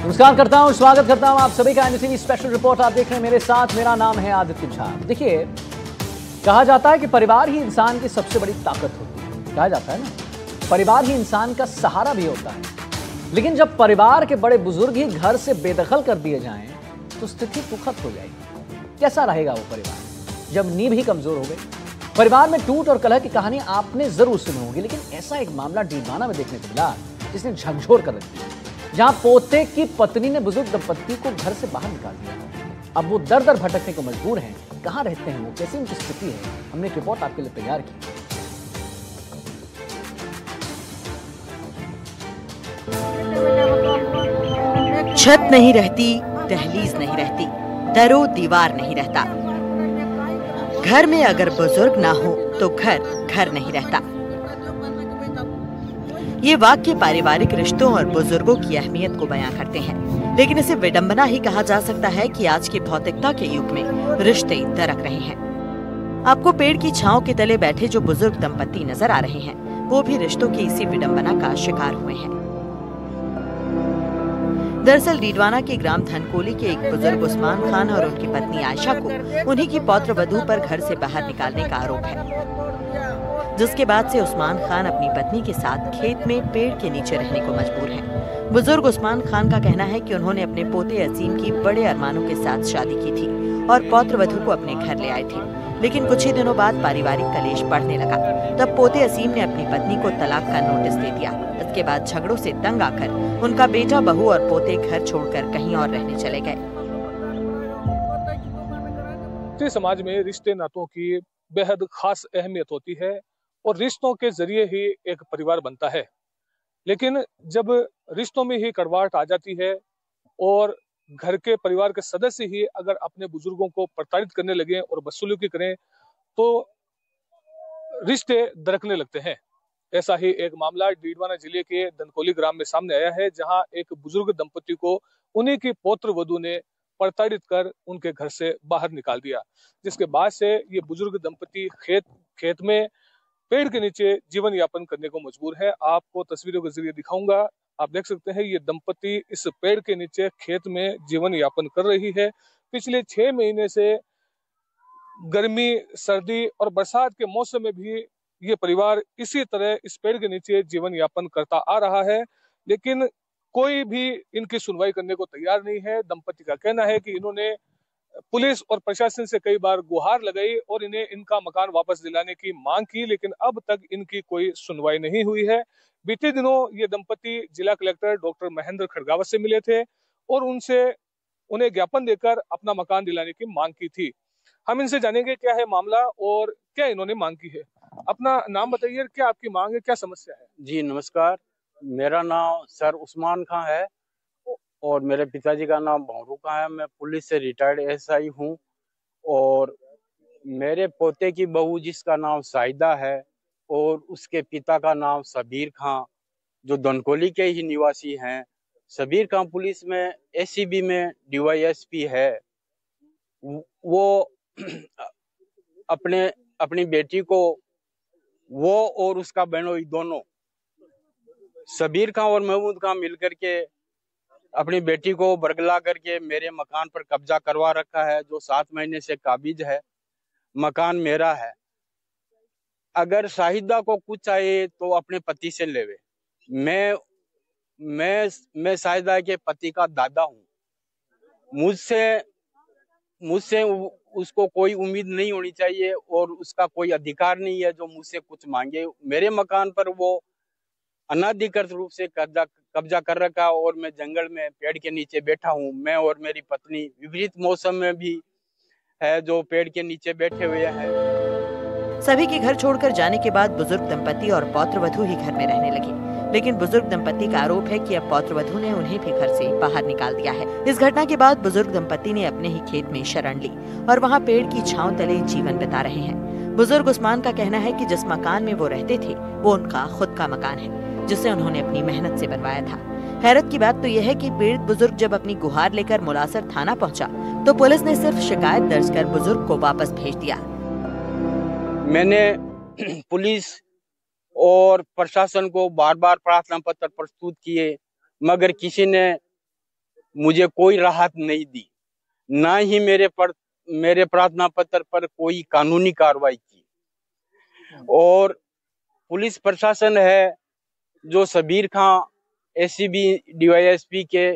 नमस्कार करता हूं, स्वागत करता हूं आप सभी का एनडीटीवी स्पेशल रिपोर्ट आप देख रहे हैं मेरे साथ। मेरा नाम है आदित्य झा। देखिए, कहा जाता है कि परिवार ही इंसान की सबसे बड़ी ताकत होती है। कहा जाता है ना, परिवार ही इंसान का सहारा भी होता है। लेकिन जब परिवार के बड़े बुजुर्ग ही घर से बेदखल कर दिए जाएं, तो स्थिति दुखद हो जाएगी। कैसा रहेगा वो परिवार जब नींव ही कमजोर हो गई? परिवार में टूट और कलह की कहानी आपने जरूर सुनी होगी, लेकिन ऐसा एक मामला डीडवाना में देखने को मिला जिसने झकझोर कर रख दिया, जहां पोते की पत्नी ने बुजुर्ग दंपत्ति को घर से बाहर निकाल दिया। अब वो दर दर भटकने को मजबूर हैं। कहां रहते हैं वो, कैसी उनकी स्थिति है, हमने एक रिपोर्ट आपके लिए तैयार की। छत नहीं रहती, दहलीज नहीं रहती, दरो दीवार नहीं रहता। घर में अगर बुजुर्ग ना हो तो घर नहीं रहता। ये वाक्य पारिवारिक रिश्तों और बुजुर्गों की अहमियत को बयां करते हैं, लेकिन इसे विडंबना ही कहा जा सकता है कि आज की भौतिकता के युग में रिश्ते दरक रहे हैं। आपको पेड़ की छांव के तले बैठे जो बुजुर्ग दंपत्ति नजर आ रहे हैं, वो भी रिश्तों की इसी विडंबना का शिकार हुए हैं। दरअसल डीडवाना के ग्राम धनकोली के एक बुजुर्ग उस्मान खान और उनकी पत्नी आयशा को उन्हीं की पौत्र वधू पर घर से बाहर निकालने का आरोप है, जिसके बाद से उस्मान खान अपनी पत्नी के साथ खेत में पेड़ के नीचे रहने को मजबूर हैं। बुजुर्ग उस्मान खान का कहना है कि उन्होंने अपने पोते अजीम की बड़े अरमानों के साथ शादी की थी और पौत्र वधू को अपने घर ले आए थे, लेकिन कुछ ही दिनों बाद पारिवारिक कलेश बढ़ने लगा। तब पोते असीम ने अपनी पत्नी को तलाक का नोटिस दे दिया। इसके बाद झगड़ों से तंग आकर उनका बेटा, बहू और पोते घर छोड़कर कहीं और रहने चले गए। समाज में रिश्ते नातों की बेहद खास अहमियत होती है और रिश्तों के जरिए ही एक परिवार बनता है। लेकिन जब रिश्तों में ही कड़वाहट आ जाती है और घर के परिवार के सदस्य ही अगर अपने बुजुर्गों को प्रताड़ित करने लगे और बदसलूकी करें, तो रिश्ते दरकने लगते हैं। ऐसा ही एक मामला डीडवाना जिले के धनकोली ग्राम में सामने आया है, जहां एक बुजुर्ग दंपति को उन्हीं की पौत्र वधू ने प्रताड़ित कर उनके घर से बाहर निकाल दिया, जिसके बाद से ये बुजुर्ग दंपति खेत में पेड़ के नीचे जीवन यापन करने को मजबूर है। आपको तस्वीरों के जरिए दिखाऊंगा, आप देख सकते हैं ये दंपति इस पेड़ के नीचे खेत में जीवन यापन कर रही है। पिछले 6 महीने से गर्मी, सर्दी और बरसात के मौसम में भी ये परिवार इसी तरह इस पेड़ के नीचे जीवन यापन करता आ रहा है, लेकिन कोई भी इनकी सुनवाई करने को तैयार नहीं है। दंपति का कहना है कि इन्होंने पुलिस और प्रशासन से कई बार गुहार लगाई और इन्हें इनका मकान वापस दिलाने की मांग की, लेकिन अब तक इनकी कोई सुनवाई नहीं हुई है। बीते दिनों ये दंपति जिला कलेक्टर डॉक्टर महेंद्र खड़गावत से मिले थे और उन्हें ज्ञापन देकर अपना मकान दिलाने की मांग की थी। हम इनसे जानेंगे क्या है मामला और क्या इन्होंने मांग की है। अपना नाम बताइए, क्या आपकी मांग है, क्या समस्या है? जी नमस्कार, मेरा नाम सर उस्मान खान है और मेरे पिताजी का नाम भौरू का है। मैं पुलिस से रिटायर्ड एसआई हूँ और मेरे पोते की बहू जिसका नाम साहिदा है और उसके पिता का नाम सबीर खान, जो धनकोली के ही निवासी हैं। सबीर खान पुलिस में एसीबी में डीवाईएसपी है। वो अपनी बेटी को, वो और उसका बहनोई दोनों, सबीर खान और महमूद खान मिलकर के अपनी बेटी को बरगला करके मेरे मकान पर कब्जा करवा रखा है, जो 7 महीने से काबिज है। मकान मेरा है। अगर शाहिदा को कुछ चाहिए तो अपने पति से लेवे। मैं शाहिदा के पति का दादा हूँ। मुझसे उसको कोई उम्मीद नहीं होनी चाहिए और उसका कोई अधिकार नहीं है जो मुझसे कुछ मांगे। मेरे मकान पर वो अनाधिकृत रूप से कब्जा कर रखा और मैं जंगल में पेड़ के नीचे बैठा हूँ। मैं और मेरी पत्नी विपरीत मौसम में भी है जो पेड़ के नीचे बैठे हुए हैं। सभी के घर छोड़कर जाने के बाद बुजुर्ग दंपति और पौत्र वधू ही घर में रहने लगे, लेकिन बुजुर्ग दंपति का आरोप है कि अब पौत्र वधू ने उन्हें भी घर से बाहर निकाल दिया है। इस घटना के बाद बुजुर्ग दंपति ने अपने ही खेत में शरण ली और वहाँ पेड़ की छांव तले जीवन बिता रहे हैं। बुजुर्ग उस्मान का कहना है कि जिस मकान में वो रहते थे वो उनका खुद का मकान है, जिसे उन्होंने अपनी मेहनत से बनवाया था। हैरत की बात तो यह है कि पीड़ित बुजुर्ग जब अपनी गुहार लेकर मुलासर थाना पहुंचा तो पुलिस ने सिर्फ शिकायत दर्ज कर बुजुर्ग को वापस भेज दिया। मैंने पुलिस और प्रशासन को बार बार प्रार्थना पत्र प्रस्तुत किए, मगर किसी ने मुझे कोई राहत नहीं दी, ना ही मेरे प्रार्थना पत्र पर कोई कानूनी कार्रवाई की। और पुलिस प्रशासन है जो शबीर खां एसीबी डीवाईएसपी के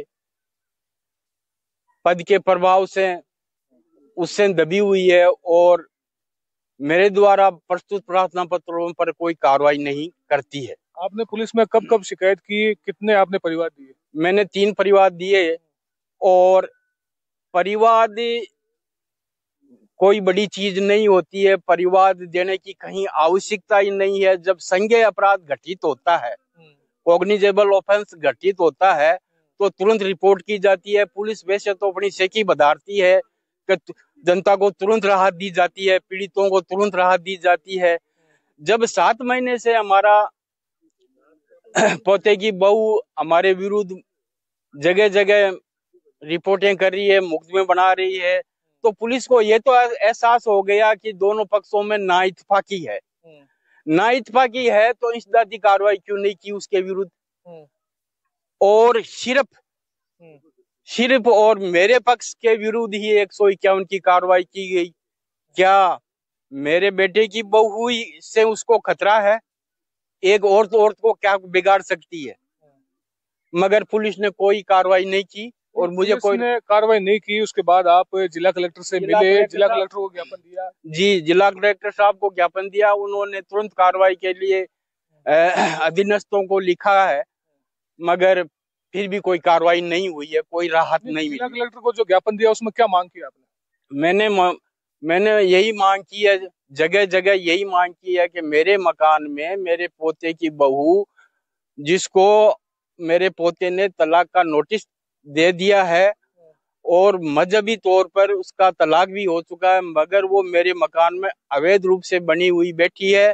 पद के प्रभाव से उससे दबी हुई है और मेरे द्वारा प्रस्तुत प्रार्थना पत्रों पर कोई कार्रवाई नहीं करती है। आपने पुलिस में कब कब शिकायत की, कितने आपने परिवार दिए? मैंने 3 परिवार दिए और परिवार कोई बड़ी चीज नहीं होती है, परिवार देने की कहीं आवश्यकता ही नहीं है। जब संज्ञेय अपराध घटित होता है, कॉग्निजेबल ऑफेंस घटित होता है, तो तुरंत रिपोर्ट की जाती है। पुलिस वैसे तो अपनी सेकी बधारती है कि जनता को तुरंत राहत दी जाती है, पीड़ितों को तुरंत राहत दी जाती है। जब 7 महीने से हमारा पोते की बहू हमारे विरुद्ध जगह जगह रिपोर्टें कर रही है, मुकदमे बना रही है, तो पुलिस को ये तो एहसास हो गया कि दोनों पक्षों में नाइतफाकी है। नाइतफाकी है तो इंसदादी कार्रवाई क्यों नहीं की उसके विरुद्ध? और सिर्फ और मेरे पक्ष के विरुद्ध ही 151 की कार्रवाई की गई। क्या मेरे बेटे की बहू से उसको खतरा है? एक औरत को क्या बिगाड़ सकती है? मगर पुलिस ने कोई कार्रवाई नहीं की और मुझे कोई कार्रवाई नहीं की। उसके बाद आप जिला कलेक्टर से मिले, जिला कलेक्टर को ज्ञापन दिया? जी, जिला कलेक्टर साहब को ज्ञापन दिया। उन्होंने तुरंत कार्रवाई के लिए अधीनस्थों को लिखा है, मगर फिर भी कोई कार्रवाई नहीं हुई है, कोई राहत नहीं मिली। जिला कलेक्टर को जो ज्ञापन दिया उसमें क्या मांग की आपने? मैंने यही मांग की है, जगह जगह यही मांग की है कि मेरे मकान में मेरे पोते की बहू, जिसको मेरे पोते ने तलाक का नोटिस दे दिया है और मजहबी तौर पर उसका तलाक भी हो चुका है, मगर वो मेरे मकान में अवैध रूप से बनी हुई बैठी है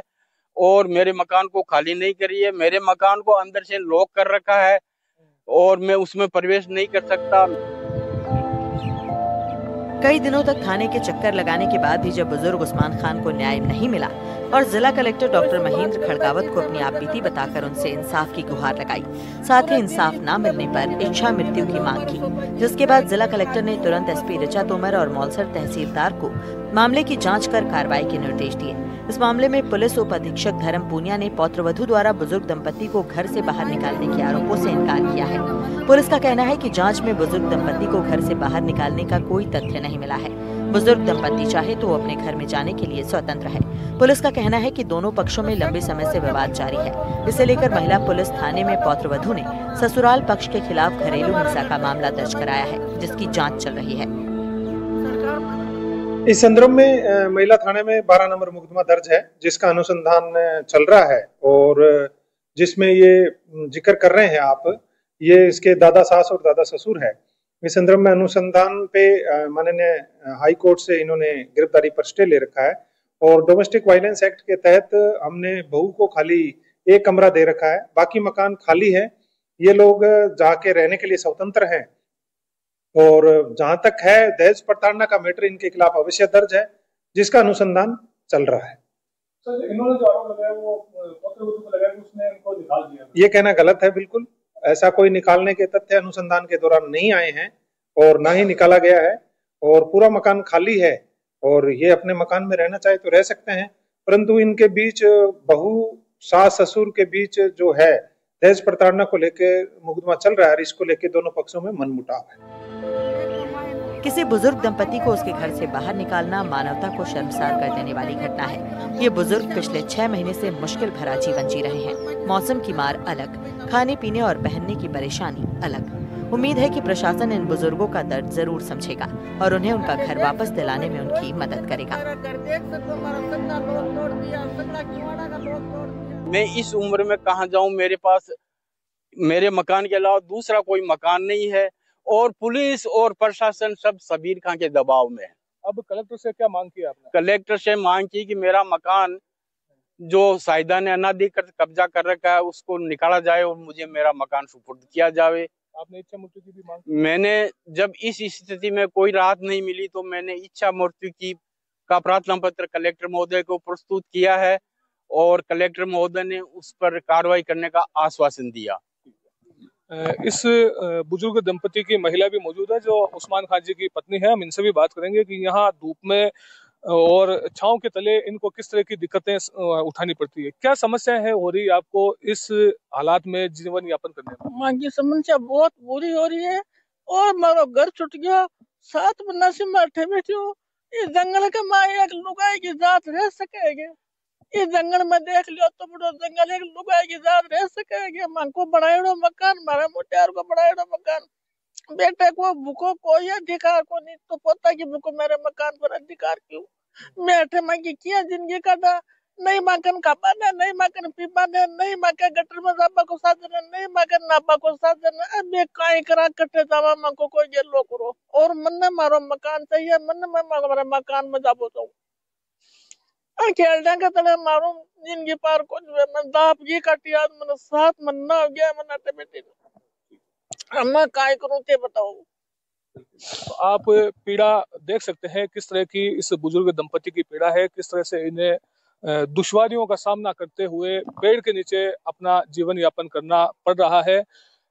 और मेरे मकान को खाली नहीं करी है। मेरे मकान को अंदर से लॉक कर रखा है और मैं उसमें प्रवेश नहीं कर सकता। कई दिनों तक थाने के चक्कर लगाने के बाद भी जब बुजुर्ग उस्मान खान को न्याय नहीं मिला और जिला कलेक्टर डॉक्टर महेंद्र खड़गावत को अपनी आपबीती बताकर उनसे इंसाफ की गुहार लगाई, साथ ही इंसाफ न मिलने पर इच्छा मृत्यु की मांग की, जिसके बाद जिला कलेक्टर ने तुरंत एसपी ऋचा तोमर और मौलसर तहसीलदार को मामले की जांच कर कार्रवाई के निर्देश दिए। इस मामले में पुलिस उप अधीक्षक धर्म पूनिया ने पौत्रवधू द्वारा बुजुर्ग दंपति को घर से बाहर निकालने के आरोपों से इनकार किया है। पुलिस का कहना है कि जांच में बुजुर्ग दंपति को घर से बाहर निकालने का कोई तथ्य नहीं मिला है। बुजुर्ग दंपति चाहे तो अपने घर में जाने के लिए स्वतंत्र है। पुलिस का कहना है कि दोनों पक्षों में लंबे समय से विवाद जारी है। इसे लेकर महिला पुलिस थाने में पौत्रवधू ने ससुराल पक्ष के खिलाफ घरेलू हिंसा का मामला दर्ज कराया है, जिसकी जाँच चल रही है। इस संदर्भ में महिला थाने में 12 नंबर मुकदमा दर्ज है, जिसका अनुसंधान चल रहा है और जिसमें ये जिक्र कर रहे हैं आप, ये इसके दादा सास और दादा ससुर है। इस संदर्भ में अनुसंधान पे माननीय हाई कोर्ट से इन्होंने गिरफ्तारी पर स्टे ले रखा है और डोमेस्टिक वायलेंस एक्ट के तहत हमने बहू को खाली एक कमरा दे रखा है, बाकी मकान खाली है। ये लोग जाके रहने के लिए स्वतंत्र हैं और जहां तक है दहेज प्रताड़ना का मैटर इनके खिलाफ अवश्य दर्ज है, जिसका अनुसंधान चल रहा है। सर, इन्होंने जो आरोप लगाया वो पौत्रवधू को लगाया कि उसने इनको निकाल दिया। ये कहना गलत है, बिल्कुल ऐसा कोई निकालने के तथ्य अनुसंधान के दौरान नहीं आए हैं और ना ही निकाला गया है और पूरा मकान खाली है और ये अपने मकान में रहना चाहे तो रह सकते हैं, परंतु इनके बीच बहू सास ससुर के बीच जो है दहेज प्रताड़ना को लेकर मुकदमा चल रहा है और इसको लेकर दोनों पक्षों में मनमुटाव है। किसी बुजुर्ग दंपति को उसके घर से बाहर निकालना मानवता को शर्मसार कर देने वाली घटना है। ये बुजुर्ग पिछले 6 महीने से मुश्किल भरा जीवन जी रहे हैं। मौसम की मार अलग, खाने पीने और पहनने की परेशानी अलग। उम्मीद है कि प्रशासन इन बुजुर्गों का दर्द जरूर समझेगा और उन्हें उनका घर वापस दिलाने में उनकी मदद करेगा। मैं इस उम्र में कहाँ जाऊँ? मेरे पास मेरे मकान के अलावा दूसरा कोई मकान नहीं है और पुलिस और प्रशासन सब शबीर खां के दबाव में है। अब कलेक्टर से क्या मांग की आपने? कलेक्टर से मांग की कि मेरा मकान जो साहिदा ने अनाधिकृत कब्जा कर रखा है उसको निकाला जाए और मुझे मेरा मकान सुपुर्द किया जाए। आपने इच्छा मृत्यु की भी मांग? मैंने जब इस स्थिति में कोई राहत नहीं मिली तो मैंने इच्छा मृत्यु की का प्रार्थना पत्र कलेक्टर महोदय को प्रस्तुत किया है और कलेक्टर महोदय ने उस पर कार्रवाई करने का आश्वासन दिया। इस बुजुर्ग दंपति की महिला भी मौजूद है जो उस्मान खान जी की पत्नी है। हम इनसे भी बात करेंगे कि यहाँ धूप में और छांव के तले इनको किस तरह की दिक्कतें उठानी पड़ती है, क्या समस्याएं है हो रही आपको इस हालात में जीवन यापन करने में? माँ की समस्या बहुत बुरी हो रही है और मारो घर छूट गया। 7 महीना से मैं अठे बैठी हूँ। इस जंगल के माँ एक लुगाई की जात रह सकेगी? इस जंगल में देख लियो तो बड़ो जंगल, एक लुगाई की जात रह सकेगी? मां को बनाएड़ो मकान, मारा मोटियार को बनाएड़ो मकान, बेटे को भूखो कोई अधिकार को नहीं, तो पोता की भूखो मेरे मकान पर अधिकार क्यों? मैं अठे मां की किया जिंदगी काटा, नहीं माकन खाबा ने, नहीं माकन पीबा ने, नहीं माके गटर में जाबा को साधन, नहीं माकन नाबा को साधन। अब मैं काई करा कटे जावा मां को कोई गेलो करो और मन ने मारो मकान चाहिए, मन में मारे मकान में जाबो तो खेलने के तले मारो जिंदगी पार को मैं दाप की काटी आज मैंने 7 महीना हो गया मैंने अटे बेटी मैं काय करूं ते बताओ। तो आप पीड़ा देख सकते हैं किस तरह की इस बुजुर्ग दंपति की पीड़ा है, किस तरह से इन्हें दुश्वारियों का सामना करते हुए पेड़ के नीचे अपना जीवन यापन करना पड़ रहा है।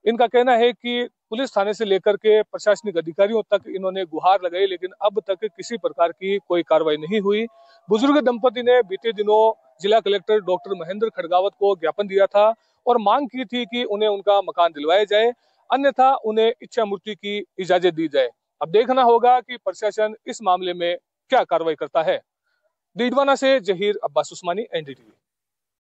इनका कहना है कि पुलिस थाने से लेकर के प्रशासनिक अधिकारियों तक इन्होंने गुहार लगाई, लेकिन अब तक किसी प्रकार की कोई कार्रवाई नहीं हुई। बुजुर्ग दंपति ने बीते दिनों जिला कलेक्टर डॉक्टर महेंद्र खड़गावत को ज्ञापन दिया था और मांग की थी कि उन्हें उनका मकान दिलवाया जाए, अन्यथा उन्हें इच्छा मृत्यु की इजाजत दी जाए। अब देखना होगा कि प्रशासन इस मामले में क्या कार्रवाई करता है। डीडवाना से जहीर अब्बास उस्मानी, एनडीटीवी।